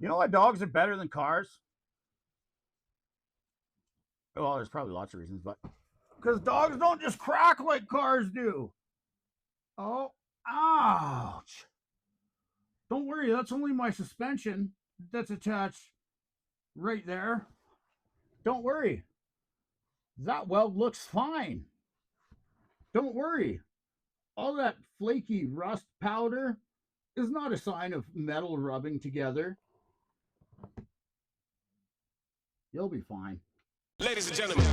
You know why dogs are better than cars? Well, there's probably lots of reasons, but because dogs don't just crack like cars do. Oh, ouch. Don't worry, that's only my suspension that's attached right there. Don't worry. That weld looks fine. Don't worry. All that flaky rust powder is not a sign of metal rubbing together. You'll be fine. Ladies and gentlemen.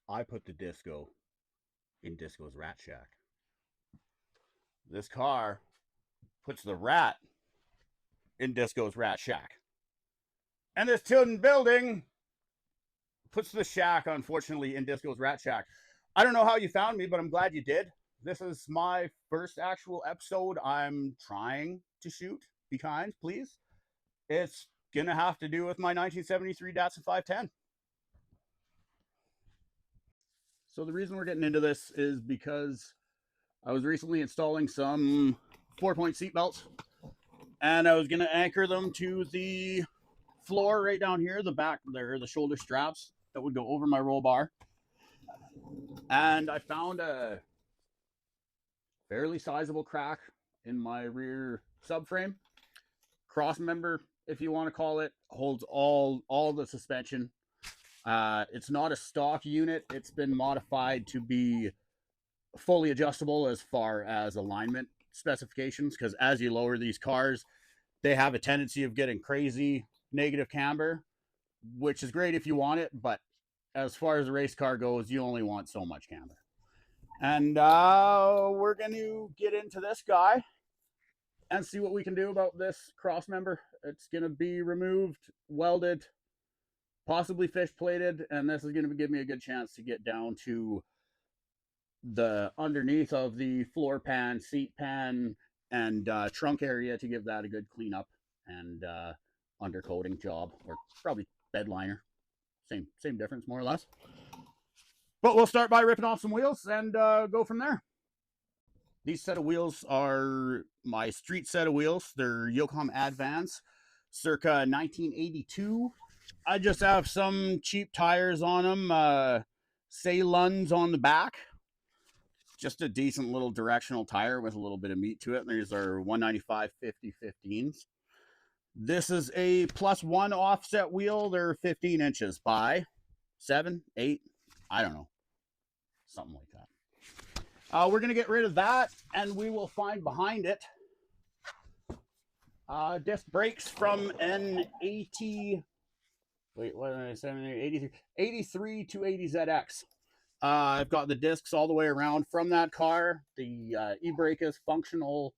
I put the disco in Disco's Rat Shack. This car puts the rat in Disco's Rat Shack. And this Tilden building puts the shack, unfortunately, in Disco's Rat Shack. I don't know how you found me, but I'm glad you did. This is my first actual episode I'm trying to shoot. Be kind, please. It's going to have to do with my 1973 Datsun 510. So the reason we're getting into this is because I was recently installing some 4-point seat belts, and I was going to anchor them to the floor right down here, the back there, the shoulder straps that would go over my roll bar. And I found a fairly sizable crack in my rear subframe. Cross member, if you want to call it, holds all the suspension. It's not a stock unit. It's been modified to be fully adjustable as far as alignment specifications, because as you lower these cars, they have a tendency of getting crazy negative camber, which is great if you want it, but as far as a race car goes, you only want so much camber. And we're going to get into this guy and see what we can do about this cross member. It's going to be removed, welded, possibly fish plated, and this is going to give me a good chance to get down to the underneath of the floor pan, seat pan, and trunk area to give that a good cleanup and undercoating job, or probably bed liner. Same difference, more or less. But we'll start by ripping off some wheels and go from there. These set of wheels are my street set of wheels. They're Yokohama Advance, circa 1982. I just have some cheap tires on them. Ceylons on the back. Just a decent little directional tire with a little bit of meat to it. These are 195 50/15s. This is a +1 offset wheel. They're 15 inches by 7, 8, I don't know. Something like that. We're going to get rid of that, and we will find behind it disc brakes from an 80... Wait, what did I say? 83 280ZX. I've got the discs all the way around from that car. The e-brake is functional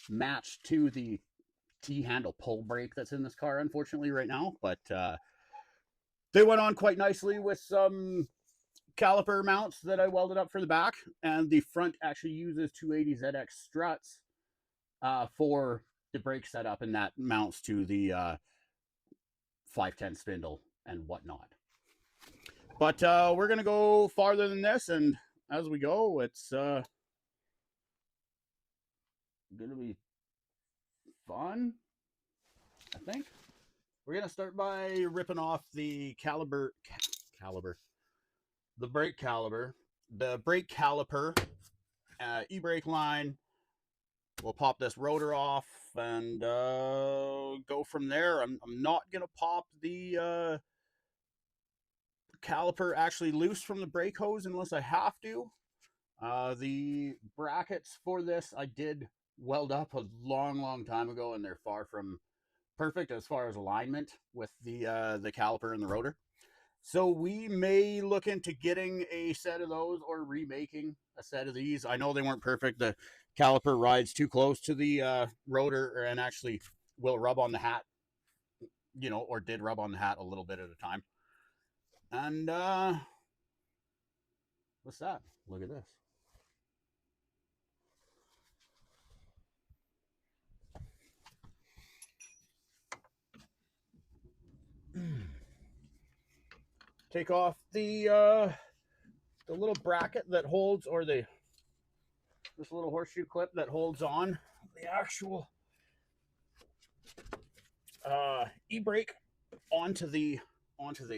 match to the T-handle pull brake that's in this car, unfortunately, right now. But they went on quite nicely with some caliper mounts that I welded up for the back, and the front actually uses 280ZX struts for the brake setup, and that mounts to the 510 spindle and whatnot. But we're gonna go farther than this, and as we go, it's gonna be fun, I think. We're gonna start by ripping off the the brake caliper, e-brake line. We'll pop this rotor off and go from there. I'm not gonna pop the caliper actually loose from the brake hose unless I have to. The brackets for this I did weld up a long time ago, and they're far from perfect as far as alignment with the caliper and the rotor. So we may look into getting a set of those or remaking a set of these. I know they weren't perfect. The caliper rides too close to the rotor and actually will rub on the hat, or did rub on the hat a little bit at a time. And what's that? Look at this. Take off the little bracket that holds, or this little horseshoe clip that holds on the actual e-brake onto the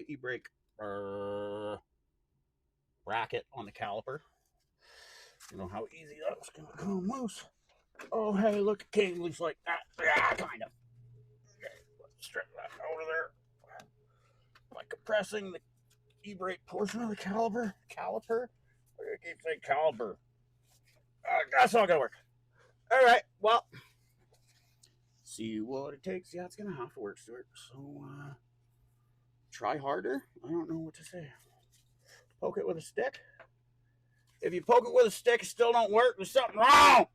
e-brake bracket on the caliper. You know how easy that's gonna come loose. Oh hey, look, it came loose like that. Yeah, kind of. Okay, let's strip that out of there by compressing the e-brake portion of the caliper. I keep saying caliper. That's not gonna work. All right, well, see what it takes. Yeah, it's gonna have to work, Stuart. So try harder. I don't know what to say. Poke it with a stick. If you poke it with a stick, it still don't work. There's something wrong.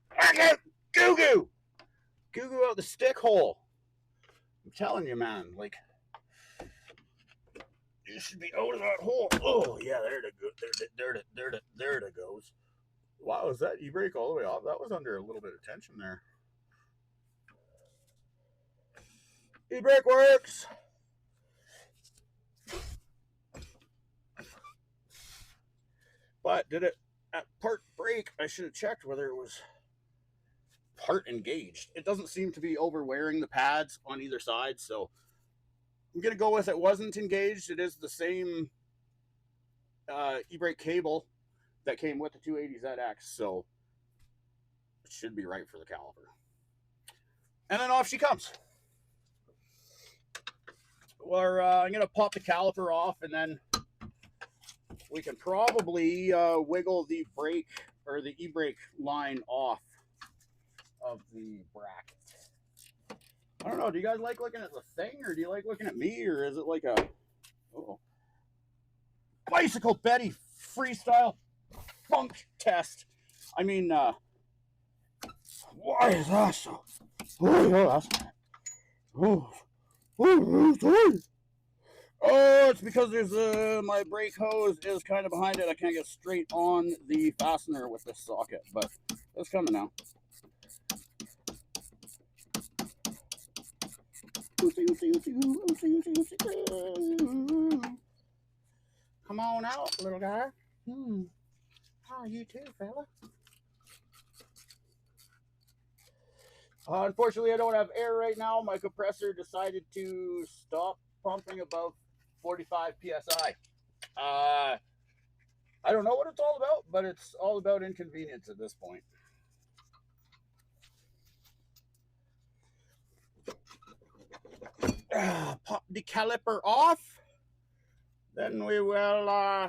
Goo out the stick hole. I'm telling you, man. Like, you should be out of that hole. Oh yeah, there it goes. Wow, is that e-brake all the way off? That was under a little bit of tension there. E-brake works. But did it at part brake? I should have checked whether it was part engaged. It doesn't seem to be overwearing the pads on either side, so I'm gonna go with it wasn't engaged. It is the same e-brake cable that came with the 280ZX, so it should be right for the caliper. And then off she comes. Or I'm gonna pop the caliper off, and then we can probably wiggle the brake or the e-brake line off of the bracket. I don't know. Do you guys like looking at the thing, or do you like looking at me, or is it like a Bicycle Betty freestyle funk test? I mean, why is that so? Oh, it's because there's my brake hose is kind of behind it. I can't get straight on the fastener with this socket, but it's coming now. Come on out, little guy. How are you too, fella? Unfortunately, I don't have air right now. My compressor decided to stop pumping above 45 psi. I don't know what it's all about, but it's all about inconvenience at this point. Pop the caliper off. Then we will, I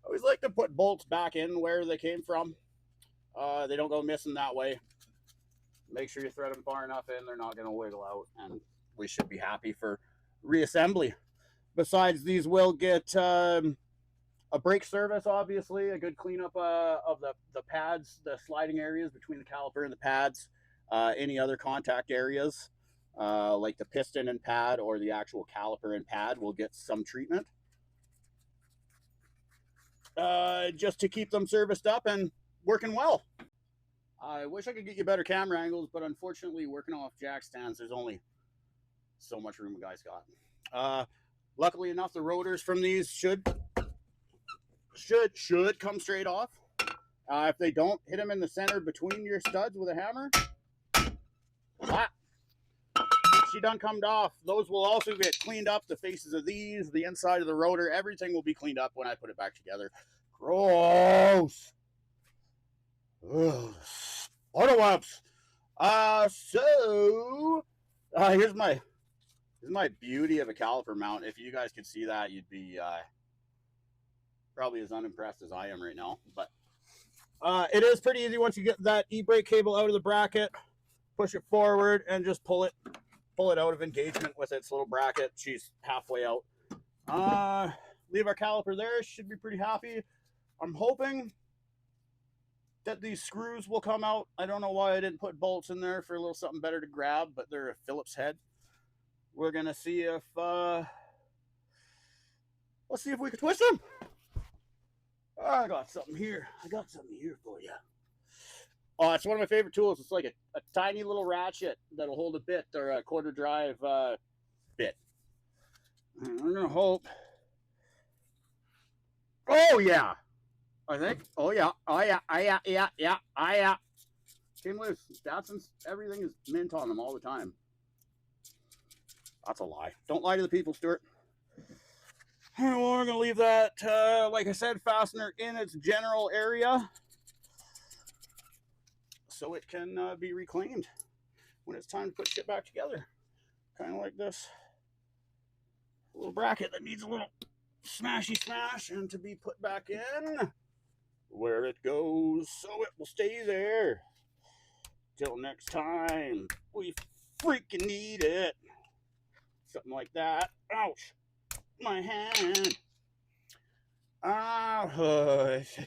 always like to put bolts back in where they came from. They don't go missing that way. Make sure you thread them far enough in, they're not going to wiggle out, and we should be happy for reassembly. Besides, these will get a brake service, obviously, a good cleanup of the pads, the sliding areas between the caliper and the pads. Any other contact areas, like the piston and pad or the actual caliper and pad, will get some treatment. Just to keep them serviced up and working well. I wish I could get you better camera angles, but unfortunately, working off jack stands, there's only so much room a guy's got. Luckily enough, the rotors from these should come straight off. If they don't, hit them in the center between your studs with a hammer. She done come off. Those will also get cleaned up. The faces of these, the inside of the rotor, everything will be cleaned up when I put it back together. Gross. Auto wipes. Here's my beauty of a caliper mount. If you guys could see that, you'd be probably as unimpressed as I am right now. But it is pretty easy once you get that e-brake cable out of the bracket. Push it forward and just pull it out of engagement with its little bracket. She's halfway out. Leave our caliper there. Should be pretty happy. I'm hoping that these screws will come out. I don't know why I didn't put bolts in there for a little something better to grab, but they're a Phillips head. We're gonna see if let's see if we can twist them. I got something here. For you. Oh, it's one of my favorite tools. It's like a tiny little ratchet that'll hold a bit, or a quarter drive bit. I'm gonna hope. Oh yeah, I think. Oh yeah. Came loose. Datsun's, everything is mint on them all the time. That's a lie. Don't lie to the people, Stuart. Well, we're gonna leave that, like I said, fastener in its general area, so it can be reclaimed when it's time to put shit back together. Kind of like this little bracket that needs a little smashy smash and to be put back in where it goes, so it will stay there till next time we freaking need it. Something like that. Ouch, my hand. Let's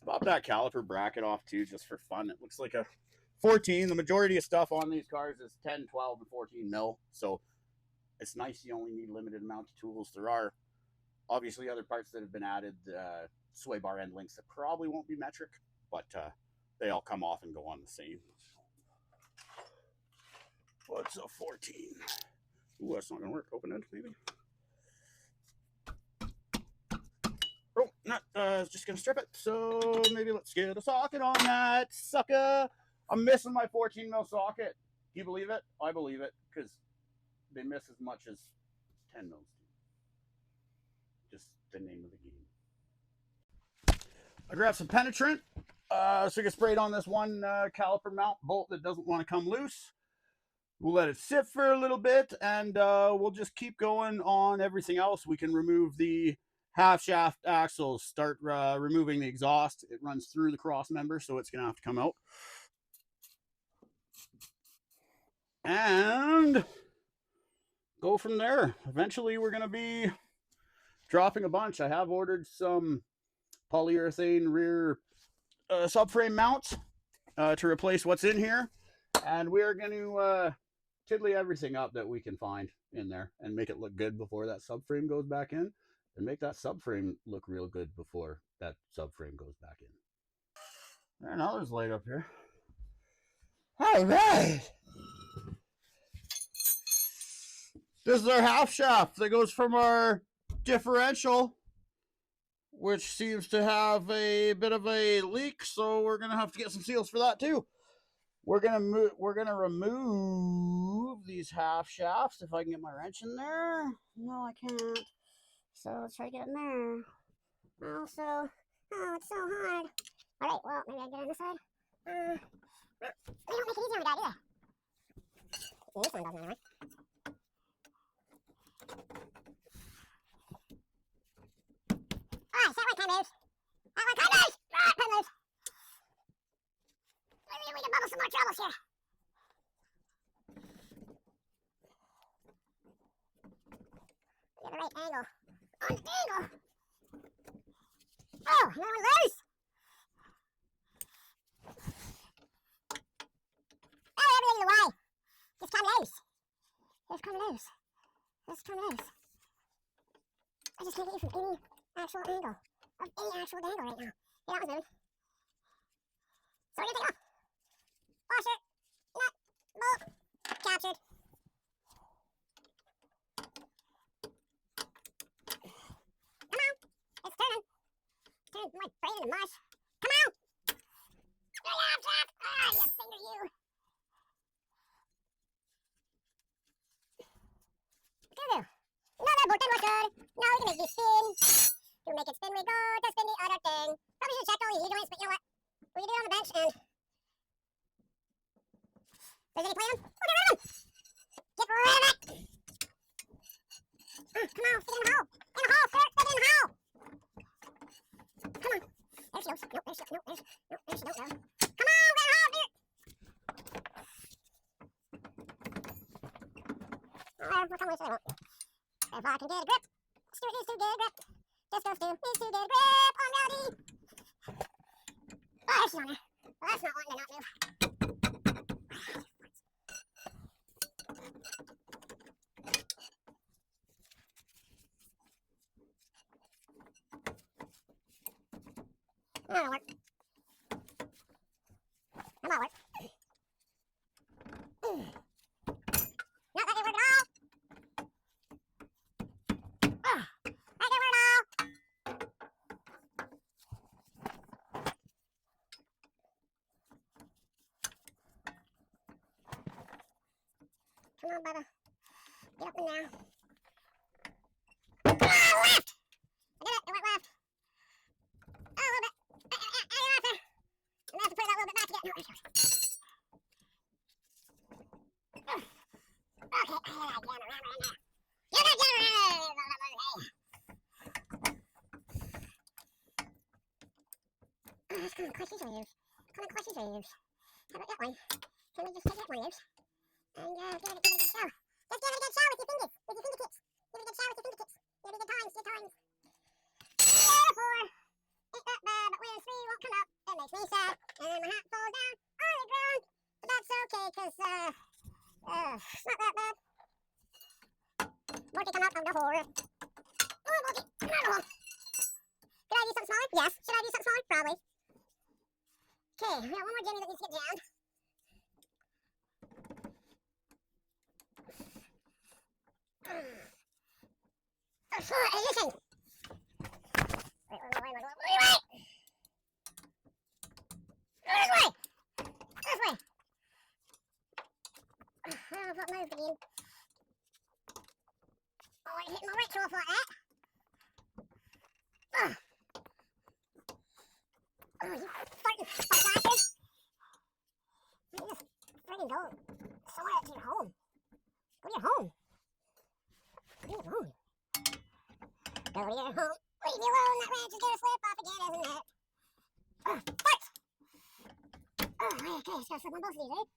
pop that caliper bracket off too, just for fun. It looks like a 14. The majority of stuff on these cars is 10, 12, and 14 mil. So it's nice you only need limited amount of tools. There are obviously other parts that have been added, sway bar end links that probably won't be metric, but they all come off and go on the same. What's a 14? Ooh, that's not gonna work. Open it, maybe. Oh, not. It's just gonna strip it. So maybe let's get a socket on that sucker. I'm missing my 14 mil socket. Do you believe it? I believe it, because they miss as much as 10 mils do. Just the name of the game. I grabbed some penetrant, so I can spray it on this one caliper mount bolt that doesn't want to come loose. We'll let it sit for a little bit, and we'll just keep going on everything else. We can remove the half shaft axles, start removing the exhaust. It runs through the cross member, so it's gonna have to come out. And go from there. Eventually we're gonna be dropping a bunch. I have ordered some polyurethane rear subframe mounts to replace what's in here, and we're going to tiddly everything up that we can find in there and make it look good before that subframe goes back in, and make that subframe look real good before that subframe goes back in. And now there's light up here. All right. This is our half shaft that goes from our differential, which seems to have a bit of a leak, so we're gonna have to get some seals for that too. We're gonna remove these half shafts if I can get my wrench in there. No, I can't. So let's try to get in there. Oh, it's so hard. All right, well, maybe I can get on this side. They don't make it easy on the guy, do they? This one doesn't anyway. Alright, that one kind of moves. That one kind of moves! Ah, it moves! We can bubble some more troubles here. Get the right angle. On the angle! Oh, another one loose! trying to lose. This is trying to lose. I just can't get you from any actual angle. Of any actual angle right now. Yeah, that was moving. So we're gonna take it off. Washer, nut, bolt, captured. Come on, it's turning. Turn my brain into mush. Come on! Get off track! Ah, you finger you! What do? Another button was good. Now we can make this spin. To make it spin, we go to spin the other thing. Probably should check all these joints, but you know what? We can do it on the bench and... There's any plan? We'll get rid of them! Get rid of it! Come on, stick it in the hole! In the hole, sir! Stick it in the hole! Come on. There she goes. Nope, there she goes. Nope, there she don't go. Come on, get in the hole, dude! We'll come with so they won't. If I can get a grip. Stu needs to get a grip. Just go Stu needs to get a grip on reality. Oh, there's she on there. Well, that's not wanting to not move. That'll work. That might work. Not that didn't work at all. That didn't work at all. Come on, Bubba. Get up in there. Ah, left! I did it. It went left. Oh, a little bit. You're off there. I'm going to have to put that a little bit back again. No, there she goes. Okay, I hear that jam around right now. You got jam around. What kind of questions are you? What kind of questions are you? How about that one? Can we just take that one, Luke? And give it a good show. Just give it a good show with your fingers. With your fingertips. Give it a good show with your fingertips. Give it a good times. Good times. 4. Ain't that bad, but when 3 won't come up, it makes me sad. And then my hat falls down on the ground. But that's okay, cause it's not that bad. Morty, come out of the hole. Oh, Morty, come out of the hole. Could I do something smaller? Yes. Should I do something smaller? Probably. Okay, we got one more Jimmy that needs to get jammed. Listen. Wait. This way. This way. I don't know if it moved again. Oh, I hit my right off like that. Oh, you fucking flashes. You just freaking go somewhere to your home. Go to your home. Go to your home. Go to your home. Leave me alone. That ranch is gonna slip off again, isn't it? Farts! Oh, okay, just gotta slip on both of these, right?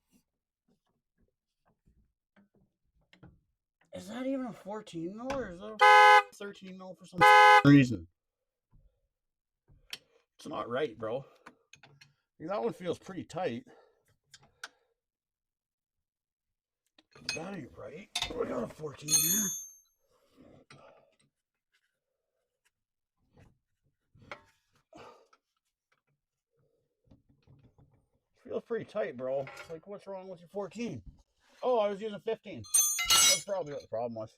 Is that even a 14 mil or is that a 13 mil for some reason? It's not right, bro. That one feels pretty tight. That ain't right. We got a 14 here. Feels pretty tight, bro. Like, what's wrong with your 14? Oh, I was using 15. That's probably what the problem was.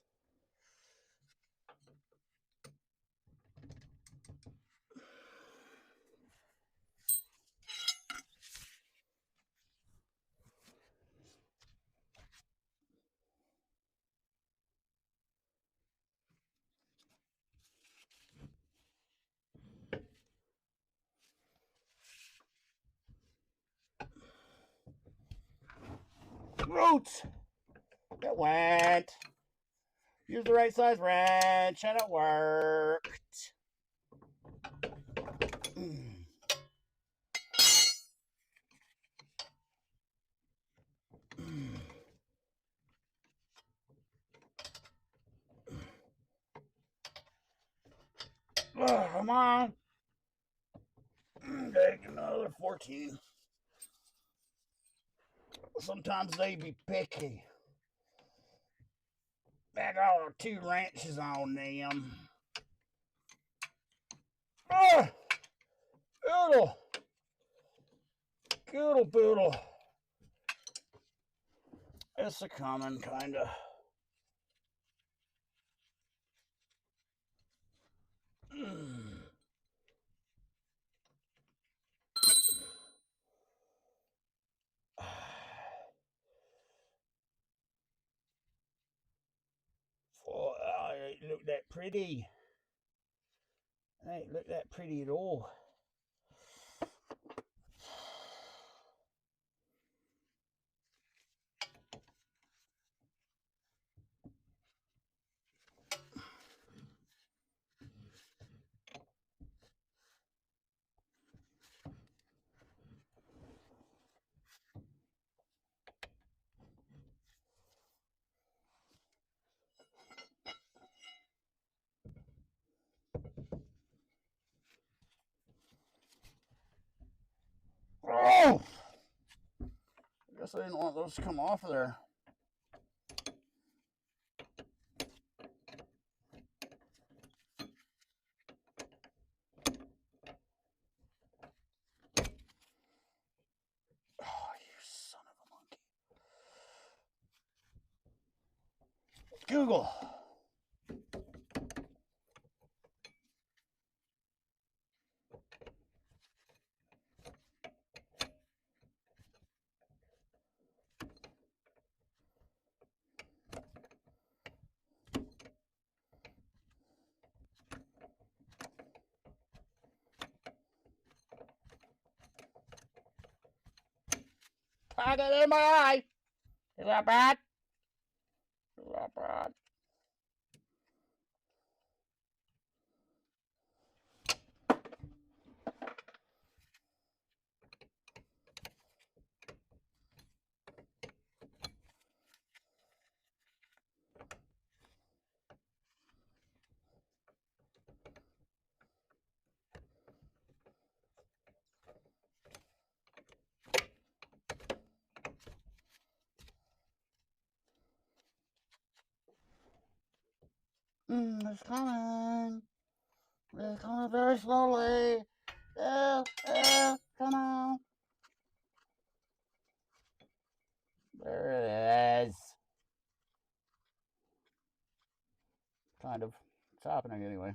Roots! It went. Use the right size wrench and it worked. Oh, come on. Take another 14. Sometimes they be picky. Back all 2 wrenches on them. Oh, boodle. Goodle boodle. It's a common kind of. Oh, it ain't look that pretty. It ain't look that pretty at all. Oh! I guess I didn't want those to come off of there. Oh, you son of a monkey. Google. I got it in my eye. Is that bad? Is that bad? It's coming. It's coming very slowly. Come on. There it is. Kind of. It's happening anyway.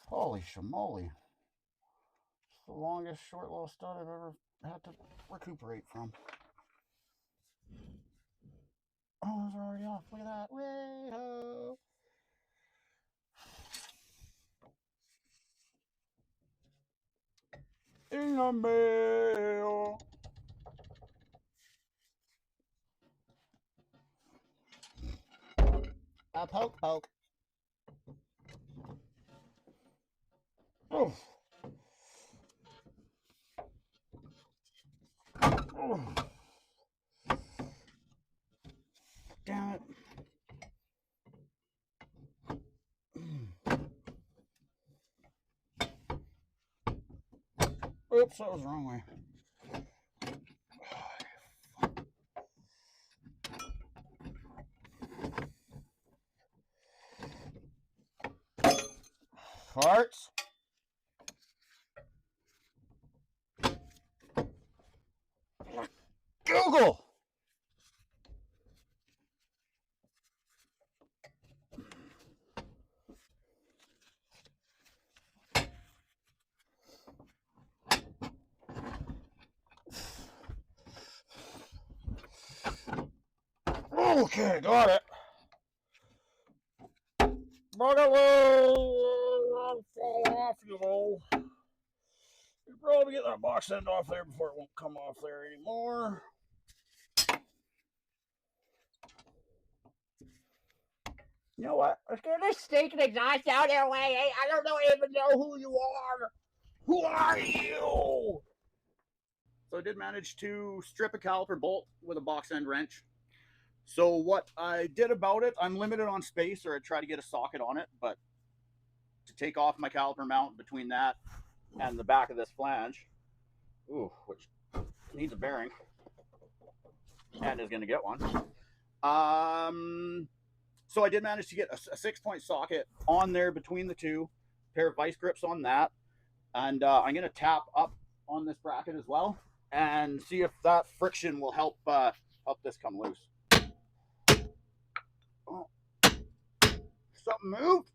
Holy shamoly. It's the longest short little stud I've ever had to recuperate from. Oh, it's already off. Look at that. Way-ho. In the mail. A poke poke. Oh. Oh. Damn it. Oops, that was the wrong way. Farts. Google. Okay, got it. But it will fall off, you know. You probably get that box end off there before it won't come off there anymore. You know what? Let's get this stinking exhaust out of their way. Hey, I don't even know who you are. Who are you? So I did manage to strip a caliper bolt with a box end wrench. So what I did about it, I'm limited on space, or I try to get a socket on it, but to take off my caliper mount between that and the back of this flange, which needs a bearing and is going to get one. So So I did manage to get a 6-point socket on there between the two, pair of vice grips on that. And I'm going to tap up on this bracket as well and see if that friction will help help this come loose. Oh, something moved.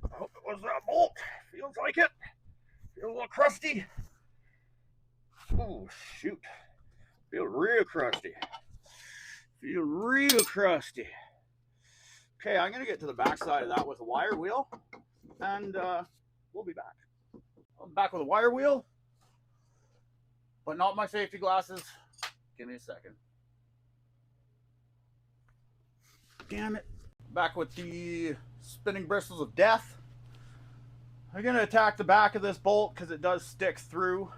I hope it was that bolt. Feels like it. Feels a little crusty. Oh, shoot. Feel real crusty. Feel real crusty. Okay, I'm going to get to the back side of that with a wire wheel, and we'll be back. I'm back with a wire wheel, but not my safety glasses. Give me a second. Damn it. Back with the spinning bristles of death. I'm going to attack the back of this bolt because it does stick through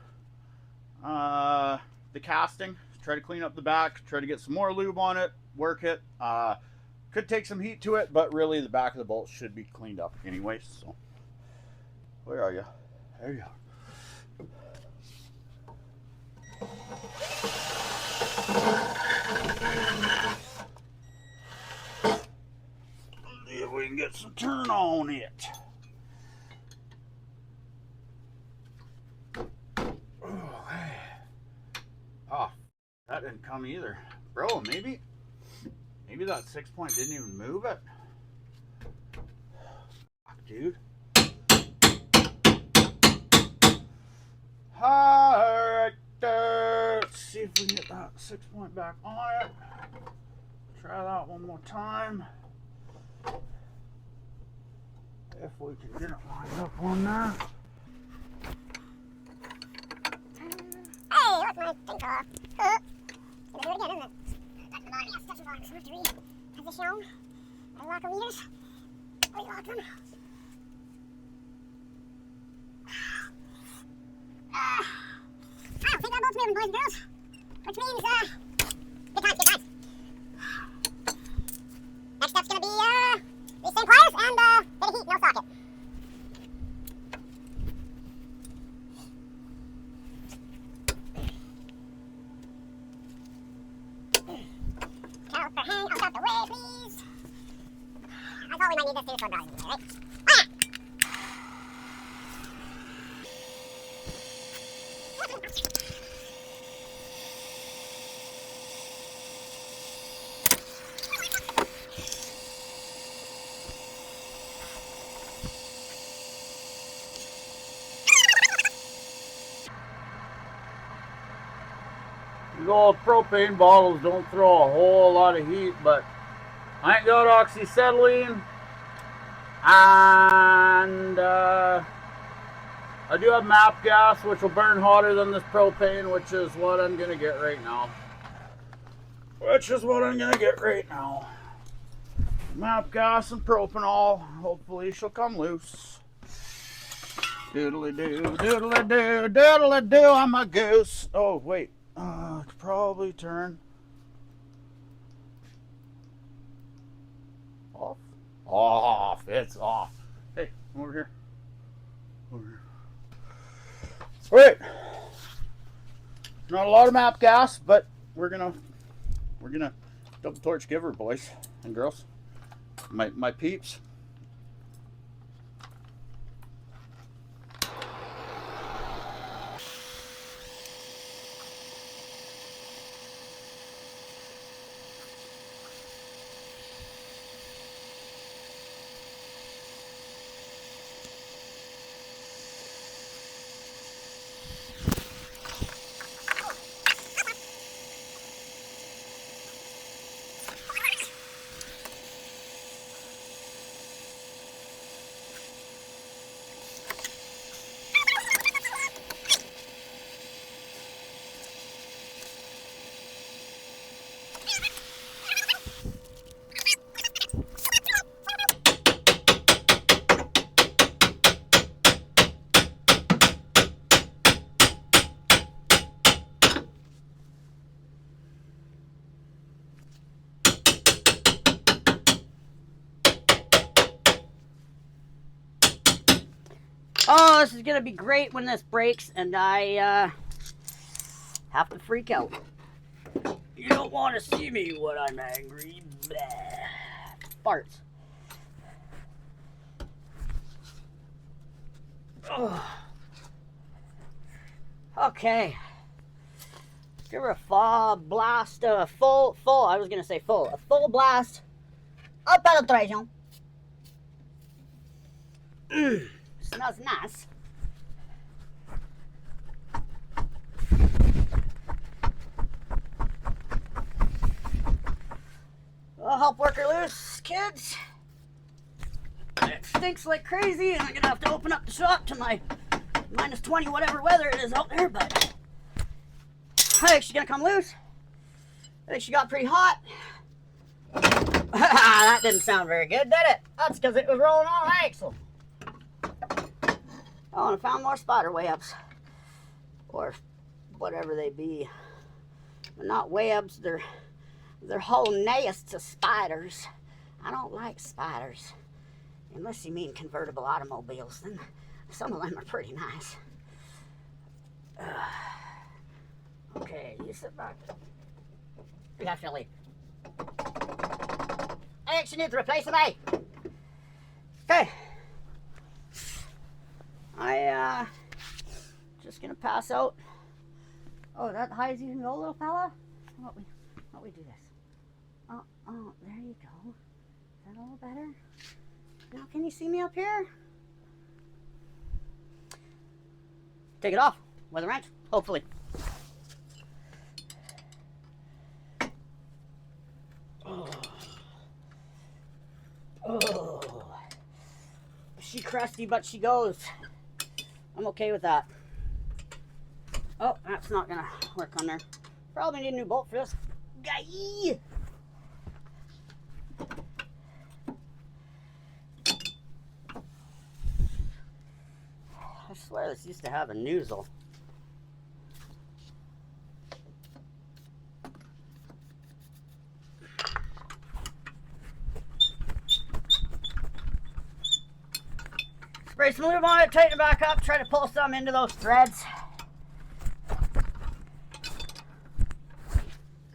the casting. Try to clean up the back, try to get some more lube on it, work it. Could take some heat to it, but really the back of the bolt should be cleaned up anyway. So, where are you? There you are. See if we can get some turn on it. Oh, that didn't come either. Bro, maybe that 6-point didn't even move it. Fuck, dude. Alright, let's see if we can get that 6-point back on it. Try that one more time. If we can get it lined up on there. Hey, what's my thing called? It's gonna do it again, isn't it? That's the bottom, yes, that's the bottom. So I have to read. Has this shown? I lock the meters. Relock them. I don't think our boat's moving, boys and girls. Which means, good times, good times. Next step's gonna be, these same pliers and, bit of heat, no socket. Caliper hang out the way, please. I thought we might need this to do some browsing, right? Ah! These old propane bottles don't throw a whole lot of heat, but I ain't got oxyacetylene, and I do have MAP gas, which will burn hotter than this propane, which is what I'm gonna get right now. MAP gas and propanol. Hopefully she'll come loose. Doodly doo, doodly doo, doodly doo, I'm a goose. Oh, wait. I could probably turn off. Off. It's off. Hey, come over here. Over here. All right. Not a lot of MAP gas, but we're gonna double torch giver, boys and girls. My peeps. Oh, this is gonna be great when this breaks and I have to freak out. You don't want to see me when I'm angry. Blah. farts. Oh. Okay. Give her a full blast, a full blast of penetration. Smells nice. I'll help work her loose, kids. It stinks like crazy, and I'm gonna have to open up the shop to my minus 20 whatever weather it is out there, but I think she's gonna come loose. I think she got pretty hot. That didn't sound very good, did it? That's because it was rolling on an axle. Oh, and I found more spider webs. Or whatever they be. They're not webs, they're whole nests of spiders. I don't like spiders. Unless you mean convertible automobiles, then some of them are pretty nice. Okay, you sit back. Definitely. I actually need to replace the eye. Okay. Just gonna pass out. Oh, that high as you can go, little fella? How about we do this? Oh, there you go. Is that a little better? Now, can you see me up here? Take it off with a wrench, hopefully. Oh. She crusty, but she goes. I'm okay with that. Oh, that's not gonna work on there. Probably need a new bolt for this guy. I swear this used to have a nozzle. Spray some lube on it, tighten it back up, try to pull some into those threads.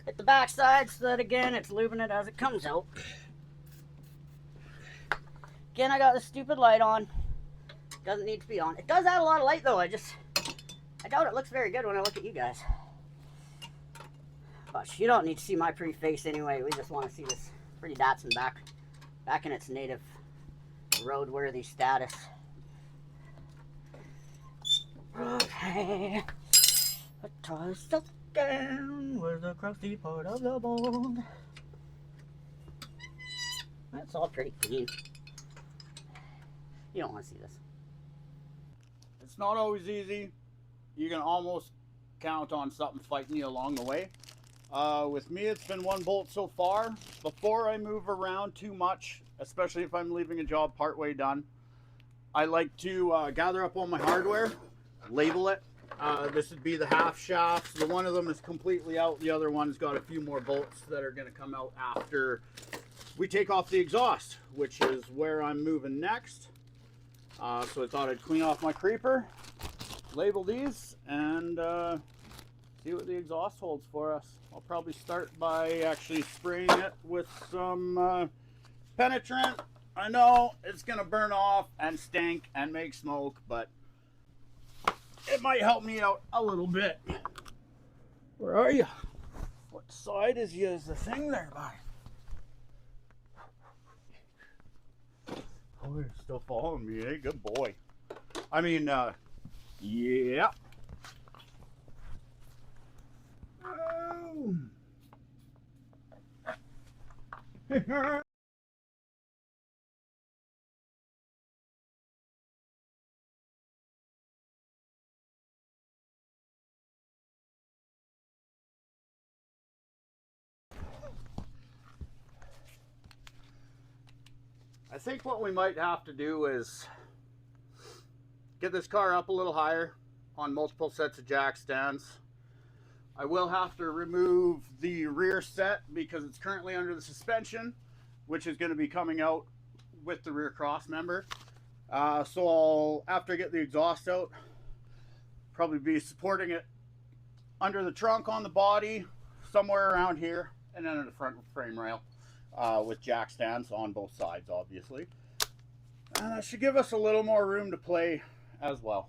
Hit the back side so that again it's lubing it as it comes out. Again, I got the stupid light on. Doesn't need to be on. It does add a lot of light though. I doubt it looks very good when I look at you guys. But you don't need to see my pretty face anyway. We just want to see this pretty Datsun back in its native roadworthy status. Okay. Let's try stuff down with the crusty part of the board. That's all pretty clean. You don't want to see this. It's not always easy. You can almost count on something fighting you along the way. With me, it's been one bolt so far. Before I move around too much, especially if I'm leaving a job partway done, I like to gather up all my hardware, label it. This would be the half shafts. The one of them is completely out. The other one's got a few more bolts that are going to come out after we take off the exhaust, which is where I'm moving next. So I thought I'd clean off my creeper, label these, and see what the exhaust holds for us. I'll probably start by actually spraying it with some penetrant. I know it's going to burn off and stink and make smoke, but it might help me out a little bit. Where are you? What side is the thing there by? Oh, you're still following me, eh? Good boy. I mean, yeah. Oh. I think what we might have to do is get this car up a little higher on multiple sets of jack stands. I will have to remove the rear set because it's currently under the suspension, which is going to be coming out with the rear cross member. So I'll, after I get the exhaust out, probably be supporting it under the trunk on the body, somewhere around here, and then in the front frame rail. with jack stands on both sides, obviously. And that should give us a little more room to play as well.